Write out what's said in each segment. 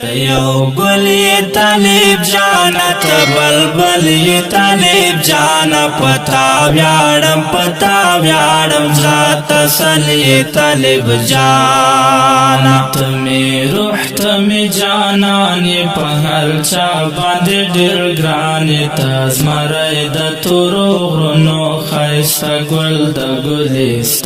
یو گل یہ طالب جانا تا بلبل یہ طالب جانا پتا ویاڑم ذات اصل یہ طالب جانا تمہیں روح تمہیں جانان یہ پہل چا باند در گران تازمرائی دا تورو غرنو خیستا گل دا گلستان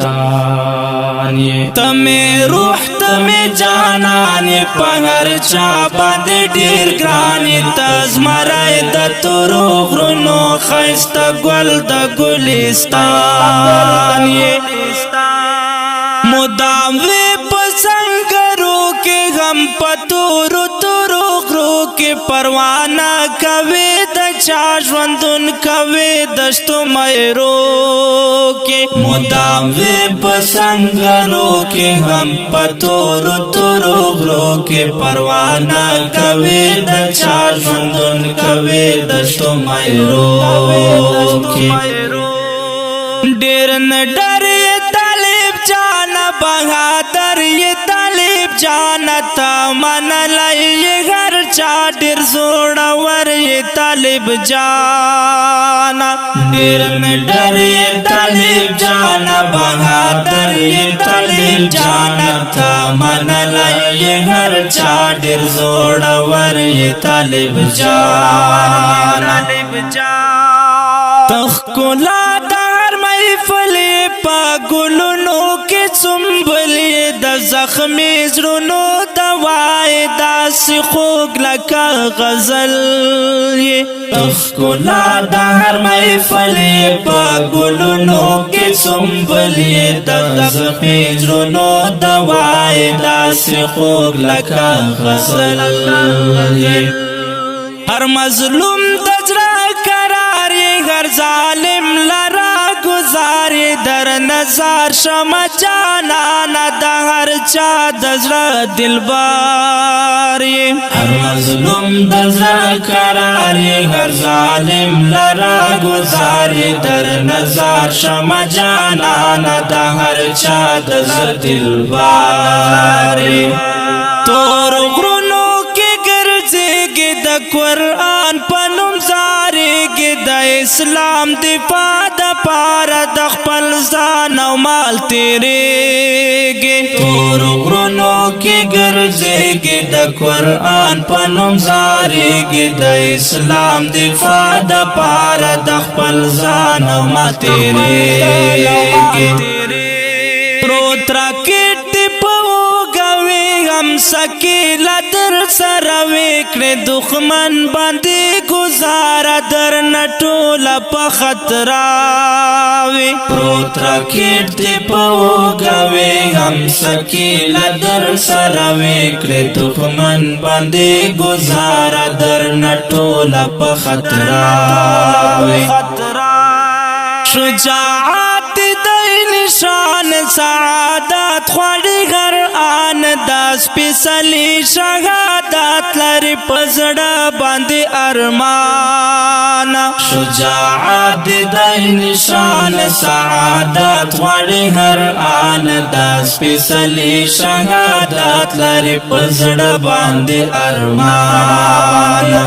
یہ تمہیں روح تمہیں جانان یہ پہل چا باندې ډیر ګرانې تزمرای د تورو غرونو ښایسته ګل د ګلستان مدام وی په سنګرو کې غم په تورو تورو غرو کې پروانه کوي د چا ژوندون کوي دشتو مېرو کې مدام وی په سنګرو کې غم په تورو تورو غرو کې پروانه کوي د چا ژوندون کوي دشتو مېرو کې ډېر نه ډارې طالب جانا بہادر یہ طالب جانا تا من لئی گھر چاٹر زوڑا ور یہ طالب جانا ڈر میں ڈر یہ طالب جانا بہادر یہ طالب جانا تا من لئی گھر چاٹر زوڑا ور یہ طالب جانا تخکولا دار محفلی پا گلونو کی سنبلی دا زخمی زرونو دوائی دا سی خوگ لکا غزل تخکولا دار محفلی پا گلونو کی سنبلی دا زخمی زرونو دوائی دا سی خوگ لکا غزل ہر مظلوم دجرہ ہر ظالم لرا گزاری در نظر شما جانانا دا ہر چا دزرا دلباری ہر مظلوم دزرا قراری ہر ظالم لرا گزاری در نظر شما جانانا دا ہر چا دزرا دلباری تور غرونو کی گرزے گی دا قرآن پنم زاری گی دا اسلام دفاع دا پارا دا خپل ځان او مال تیریږي تور غرونو کې ګرځېږي د قرآن په نوم زارېږي د اسلام دفاع دا پارا دا خپل ځان او مال تیریږي پروت راکټ په وګوي هم سکیلا در سره وکړې دښمن باندې گزارا در نټوله په خطر وي پروت راکټ دې په وګوي هم سکیلا در سره وکړې دښمن باندې گزارا در نټوله په خطر وي شجاعت نشان سعادت خوڑی غر آن داس پیسلی شہادت لری پزڑا باندی ارمانا شجاعت دی نشان سعادت خوڑی غر آن داس پیسلی شہادت لری پزڑا باندی ارمانا